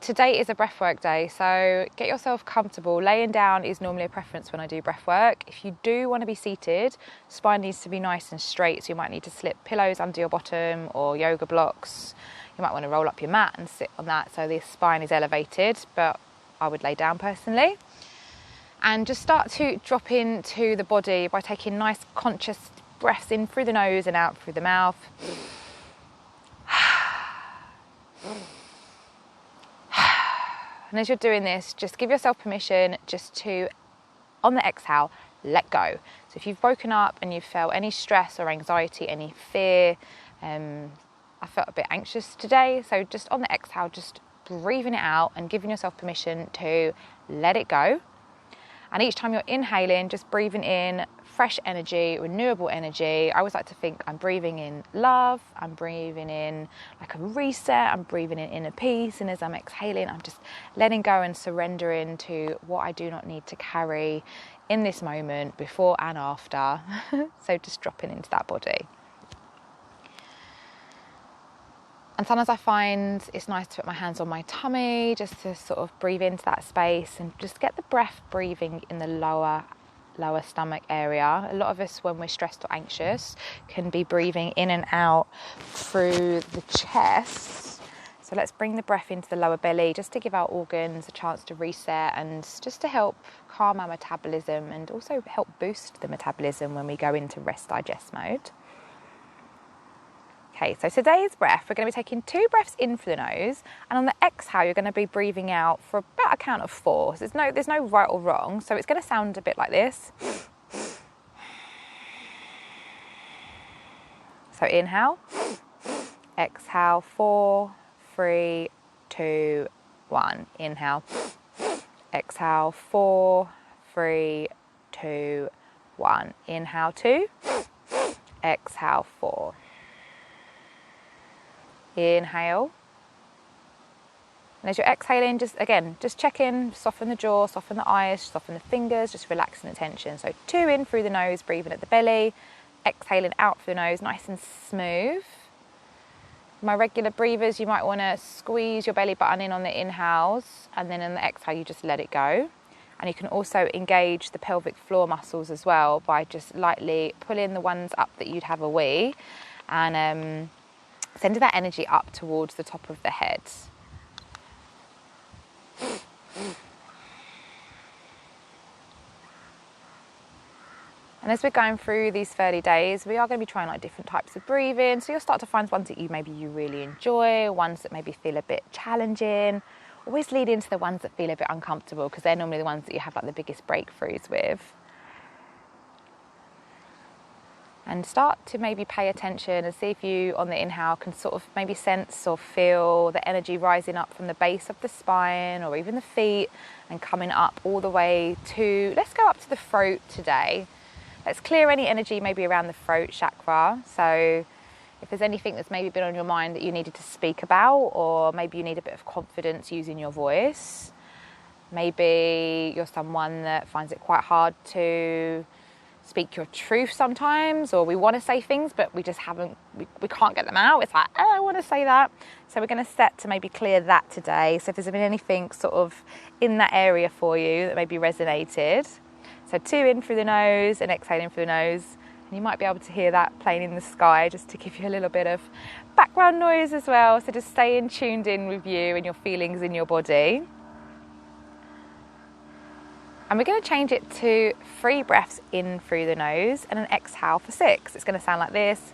Today is a breathwork day, so get yourself comfortable. Laying down is normally a preference when I do breathwork. If you do want to be seated, spine needs to be nice and straight, so you might need to slip pillows under your bottom or yoga blocks. You might want to roll up your mat and sit on that so the spine is elevated, but I would lay down personally. And just start to drop into the body by taking nice conscious breaths in through the nose and out through the mouth. And as you're doing this, just give yourself permission just to, on the exhale, let go. So if you've woken up and you've felt any stress or anxiety, any fear, I felt a bit anxious today, so just on the exhale, just breathing it out and giving yourself permission to let it go. And each time you're inhaling, just breathing in fresh energy, renewable energy. I always like to think I'm breathing in love, I'm breathing in like a reset, I'm breathing in inner peace, and as I'm exhaling, I'm just letting go and surrendering to what I do not need to carry in this moment, before and after. So just dropping into that body. And sometimes I find it's nice to put my hands on my tummy just to sort of breathe into that space and just get the breath breathing in the lower stomach area. A lot of us, when we're stressed or anxious, can be breathing in and out through the chest. So let's bring the breath into the lower belly just to give our organs a chance to reset and just to help calm our metabolism and also help boost the metabolism when we go into rest digest mode. Okay, so today's breath, we're going to be taking 2 breaths in through the nose, and on the exhale, you're going to be breathing out for about a count of 4. So there's no right or wrong, so it's going to sound a bit like this. So inhale, exhale, 4, 3, 2, 1. Inhale, exhale, 4, 3, 2, 1. Inhale, 2, exhale, 4. Inhale, and as you're exhaling, just check in, soften the jaw, soften the eyes, soften the fingers, just relaxing the tension. So 2 in through the nose, breathing at the belly, exhaling out through the nose, nice and smooth. My regular breathers, you might want to squeeze your belly button in on the inhales, and then on the exhale you just let it go. And you can also engage the pelvic floor muscles as well by just lightly pulling the ones up that you'd have a wee, and send that energy up towards the top of the head. And as we're going through these 30 days, we are going to be trying like different types of breathing. So you'll start to find ones that you really enjoy, ones that maybe feel a bit challenging. Always lead into the ones that feel a bit uncomfortable, because they're normally the ones that you have like the biggest breakthroughs with. And start to maybe pay attention and see if you, on the inhale, can sort of maybe sense or feel the energy rising up from the base of the spine or even the feet and coming up all the way to, let's go up to the throat today. Let's clear any energy maybe around the throat chakra. So if there's anything that's maybe been on your mind that you needed to speak about, or maybe you need a bit of confidence using your voice. Maybe you're someone that finds it quite hard to speak your truth sometimes, or we want to say things but we just we can't get them out. It's like, oh, I want to say that. So we're going to set to maybe clear that today. So if there's been anything sort of in that area for you that maybe resonated, so 2 in through the nose and exhaling through the nose, and you might be able to hear that plane in the sky just to give you a little bit of background noise as well. So just staying tuned in with you and your feelings in your body. And we're going to change it to 3 breaths in through the nose and an exhale for 6. It's going to sound like this.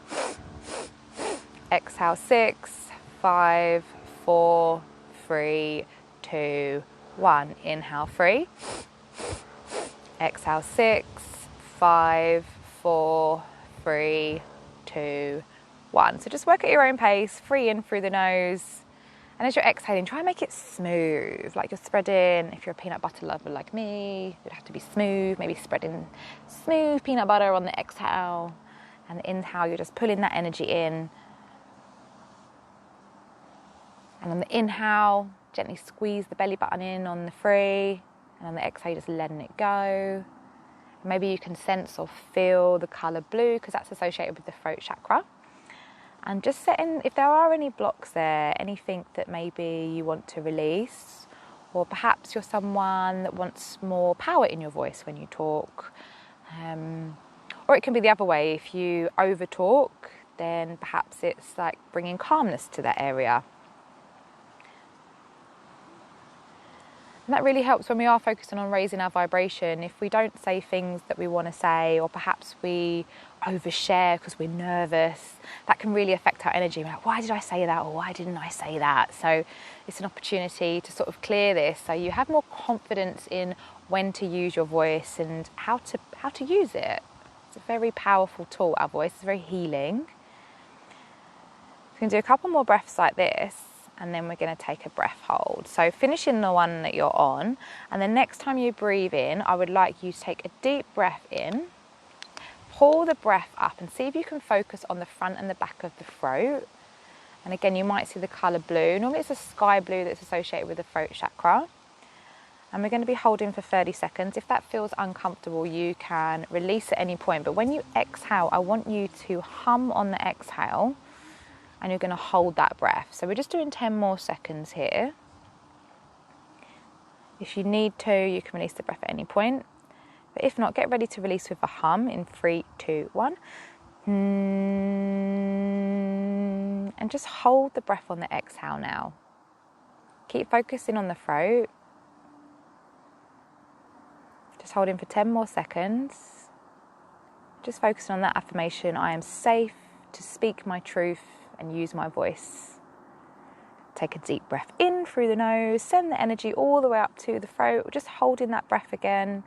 Exhale 6, 5, 4, 3, 2, 1. Inhale 3. Exhale 6, 5, 4, 3, 2, 1. So just work at your own pace, 3 in through the nose. And as you're exhaling, try and make it smooth, like you're spreading. If you're a peanut butter lover like me, it'd have to be smooth, maybe spreading smooth peanut butter on the exhale. And the inhale, you're just pulling that energy in. And on the inhale, gently squeeze the belly button in on the 3. And on the exhale, just letting it go. Maybe you can sense or feel the colour blue, because that's associated with the throat chakra. And just setting, if there are any blocks there, anything that maybe you want to release, or perhaps you're someone that wants more power in your voice when you talk. Or it can be the other way. If you over talk, then perhaps it's like bringing calmness to that area. And that really helps when we are focusing on raising our vibration. If we don't say things that we want to say, or perhaps we overshare because we're nervous, that can really affect our energy. We're like, why did I say that? Or why didn't I say that? So it's an opportunity to sort of clear this, so you have more confidence in when to use your voice and how to use it. It's a very powerful tool, our voice. It's very healing. You can do a couple more breaths like this, and then we're going to take a breath hold. So finishing the one that you're on, and the next time you breathe in, I would like you to take a deep breath in, pull the breath up, and see if you can focus on the front and the back of the throat. And again, you might see the colour blue. Normally it's a sky blue that's associated with the throat chakra. And we're going to be holding for 30 seconds. If that feels uncomfortable, you can release at any point. But when you exhale, I want you to hum on the exhale, and you're going to hold that breath. So we're just doing 10 more seconds here. If you need to, you can release the breath at any point. But if not, get ready to release with a hum in 3, 2, 1. And just hold the breath on the exhale now. Keep focusing on the throat. Just holding for 10 more seconds. Just focusing on that affirmation. I am safe to speak my truth and use my voice. Take a deep breath in through the nose. Send the energy all the way up to the throat. Just holding that breath again.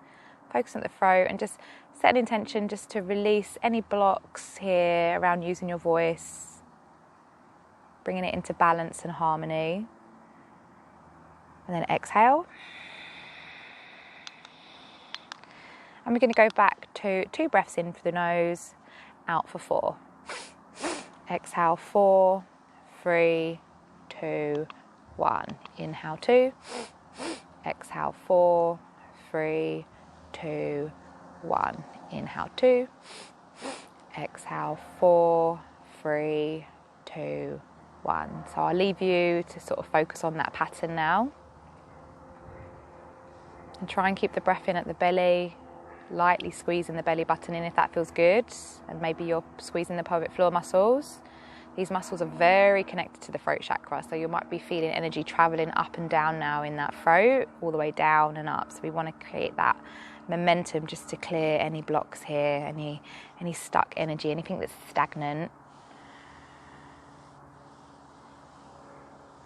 Focus on the throat and just set an intention just to release any blocks here around using your voice. Bringing it into balance and harmony. And then exhale. And we're going to go back to 2 breaths in for the nose, out for 4. Exhale 4, 3, 2, 1. Inhale 2. Exhale 4, 3, 2, 1. Inhale 2. Exhale 4, 3, 2, 1. So I'll leave you to sort of focus on that pattern now. And try and keep the breath in at the belly. Lightly squeezing the belly button in if that feels good, and maybe you're squeezing the pelvic floor muscles. These muscles are very connected to the throat chakra, so you might be feeling energy traveling up and down now in that throat, all the way down and up. So we want to create that momentum just to clear any blocks here, any stuck energy, anything that's stagnant.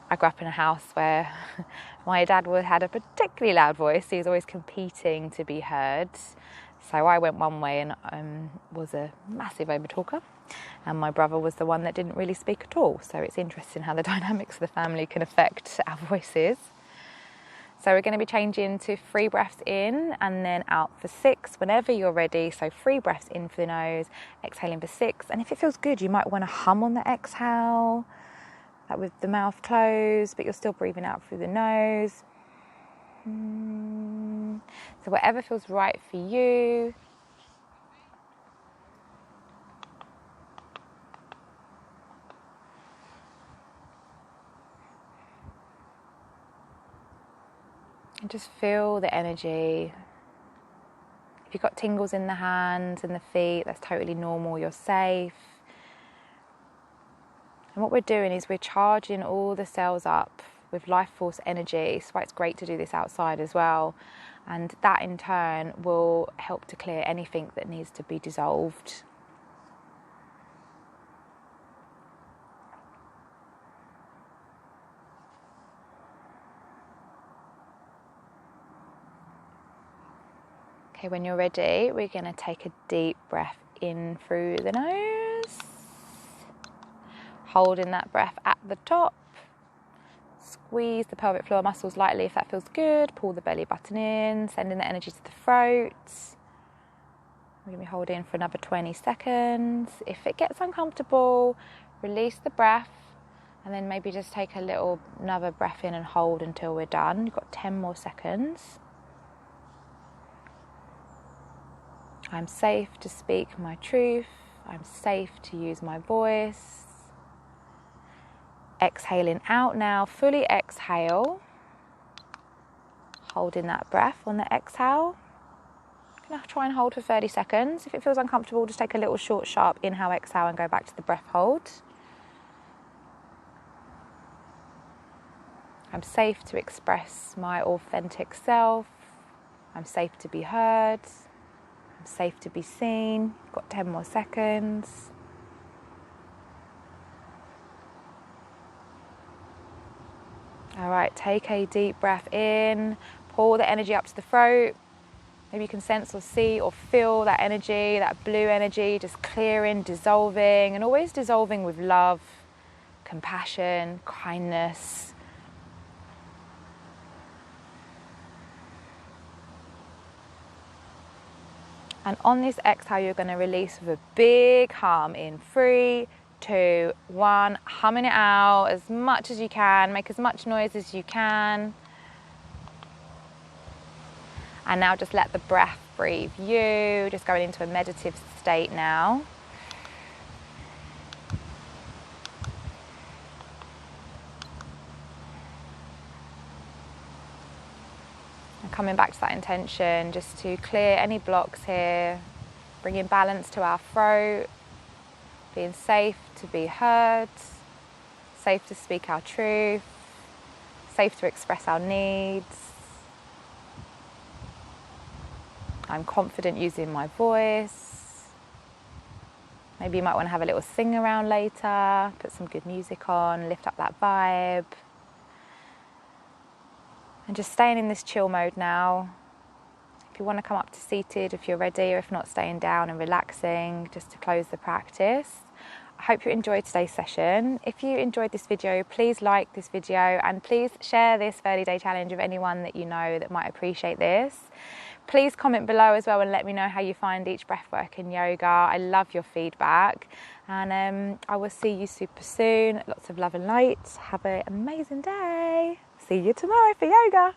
I grew up in a house where my dad had a particularly loud voice. He was always competing to be heard. So I went one way and was a massive overtalker. And my brother was the one that didn't really speak at all. So it's interesting how the dynamics of the family can affect our voices. So we're going to be changing to 3 breaths in and then out for 6 whenever you're ready. So 3 breaths in for the nose, exhaling for 6. And if it feels good, you might want to hum on the exhale. Like with the mouth closed, but you're still breathing out through the nose. So whatever feels right for you. And just feel the energy. If you've got tingles in the hands and the feet, that's totally normal, you're safe. And what we're doing is we're charging all the cells up with life force energy. So it's great to do this outside as well. And that in turn will help to clear anything that needs to be dissolved. Okay, when you're ready, we're going to take a deep breath in through the nose. Holding that breath at the top. Squeeze the pelvic floor muscles lightly if that feels good. Pull the belly button in, sending the energy to the throat. We're going to be holding for another 20 seconds. If it gets uncomfortable, release the breath and then maybe just take another breath in and hold until we're done. You've got 10 more seconds. I'm safe to speak my truth. I'm safe to use my voice. Exhaling out now, fully exhale. Holding that breath on the exhale. I'm going to try and hold for 30 seconds. If it feels uncomfortable, just take a little short, sharp inhale, exhale and go back to the breath hold. I'm safe to express my authentic self. I'm safe to be heard. I'm safe to be seen. I've got 10 more seconds. All right, take a deep breath in. Pull the energy up to the throat. Maybe you can sense or see or feel that energy, that blue energy, just clearing, dissolving, and always dissolving with love, compassion, kindness. And on this exhale, you're going to release with a big hum in 3, 2, 1. Humming it out as much as you can. Make as much noise as you can. And now just let the breath breathe you. Just going into a meditative state now. And coming back to that intention, just to clear any blocks here. Bringing balance to our throat. Being safe to be heard. Safe to speak our truth. Safe to express our needs. I'm confident using my voice. Maybe you might want to have a little sing around later, put some good music on, lift up that vibe. And just staying in this chill mode now. If you want to come up to seated, if you're ready, or if not, staying down and relaxing just to close the practice. I hope you enjoyed today's session. If you enjoyed this video, please like this video and please share this 30-day challenge with anyone that you know that might appreciate this. Please comment below as well and let me know how you find each breathwork in yoga. I love your feedback. And I will see you super soon. Lots of love and light. Have an amazing day. See you tomorrow for yoga.